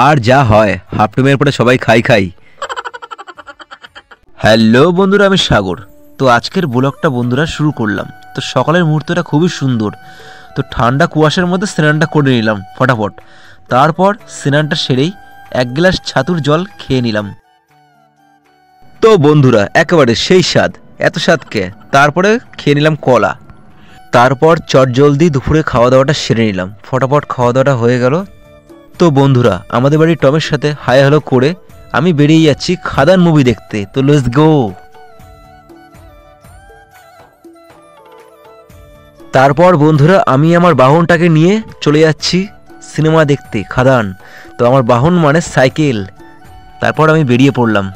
আর যা হয় হাফ টাইমের পরে সবাই খাই খাই। হ্যালো বন্ধুরা, আমি সাগর। তো আজকের ব্লগটা বন্ধুরা শুরু করলাম। তো সকালের মুহূর্তটা খুবই সুন্দর। তো ঠান্ডা কুয়াশার মধ্যে স্নানটা করে নিলাম ফটাফট। তারপর স্নানটা সেরেই এক গ্লাস ছাতুর জল খেয়ে নিলাম। তো বন্ধুরা একেবারে সেই স্বাদ, এত স্বাদকে। তারপরে খেয়ে নিলাম কলা। তারপর চটজলদি দুপুরে খাওয়া দাওয়াটা সেরে নিলাম, ফটাফট খাওয়া দাওয়াটা হয়ে গেল। তো বন্ধুরা আমাদের বাড়ির টমের সাথে হাই হ্যালো করে আমি বেরিয়ে যাচ্ছি খাদান মুভি দেখতে। তো লেটস গো। তারপর বন্ধুরা আমি আমার বাহনটাকে নিয়ে চলে যাচ্ছি সিনেমা দেখতে খাদান। তো আমার বাহন মানে সাইকেল। তারপর আমি বেরিয়ে পড়লাম।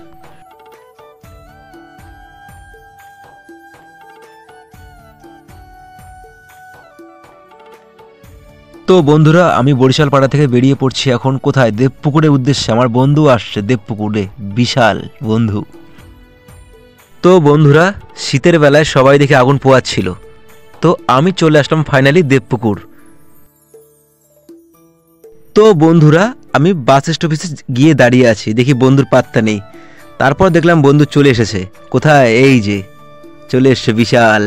তো বন্ধুরা আমি বরিশাল পাড়া থেকে বেরিয়ে পড়ছি এখন কোথায়, দেবপুকুরের উদ্দেশ্যে। আমার বন্ধু আসছে দেবপুকুরে, বিশাল বন্ধু। তো বন্ধুরা শীতের বেলায় সবাই দেখে আগুন পোয়াচ্ছিল। তো আমি চলে আসলাম ফাইনালি দেবপুকুর। তো বন্ধুরা আমি বাস স্টপেজে গিয়ে দাঁড়িয়ে আছি, দেখি বন্ধুর পাত্তা নেই। তারপর দেখলাম বন্ধু চলে এসেছে। কোথায়, এই যে চলে এসছে বিশাল।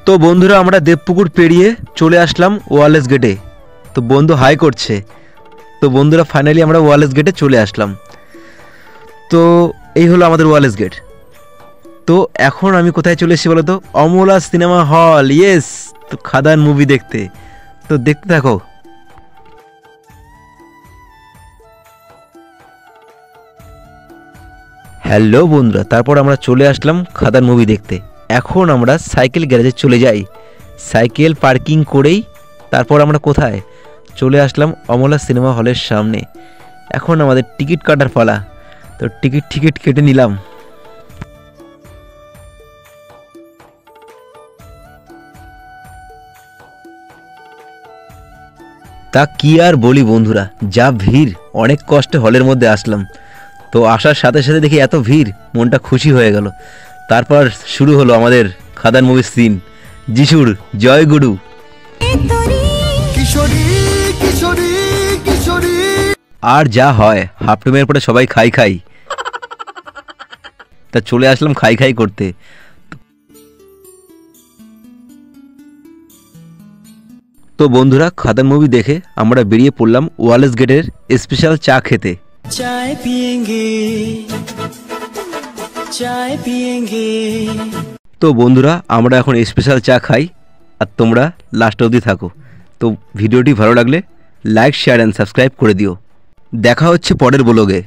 তো বন্ধুরা আমরা দেবপুকুর পেরিয়ে চলে আসলাম ওয়ালেস গেটে। তো বন্ধু হাই করছে। তো বন্ধুরা ফাইনালি আমরা ওয়ালেস গেটে চলে আসলাম। তো এই হলো আমাদের ওয়ালেস গেট। তো এখন আমি কোথায় চলে এসেছি বলো তো, অমলা সিনেমা হল। ইয়েস, তো খাদান মুভি দেখতে। তো দেখতে থাকো। হ্যালো বন্ধুরা, তারপর আমরা চলে আসলাম খাদান মুভি দেখতে। এখন আমরা সাইকেল গ্যারেজে চলে যাই। সাইকেল পার্কিং করেই তারপর আমরা কোথায় চলে আসলাম, অমলা সিনেমা হলের সামনে। এখন আমাদের টিকিট কাটার পালা। তো টিকিট কেটে নিলাম। তা কি আর বলি বন্ধুরা, যা ভিড়, অনেক কষ্টে হলের মধ্যে আসলাম। তো আসার সাথে সাথে দেখি এত ভিড়, মনটা খুশি হয়ে গেল। তারপর শুরু হলো আমাদের খাদান মুভির সিন, যিশুর জয় গুরু। আর যা হয় হাফ টাইমের পরে সবাই খাই খাই। তা চলে আসলাম খাই খাই করতে। তো বন্ধুরা খাদান মুভি দেখে আমরা বেরিয়ে পড়লাম ওয়ালেস গেটের স্পেশাল চা খেতে। চায় পিয়েঙ্গে। তো বন্ধুরা আমরা এখন স্পেশাল চা খাই, আর তোমরা লাস্ট অবধি থাকো। তো ভিডিওটি ভালো লাগলে লাইক, শেয়ার অ্যান্ড সাবস্ক্রাইব করে দিও। দেখা হচ্ছে পরের ব্লগে।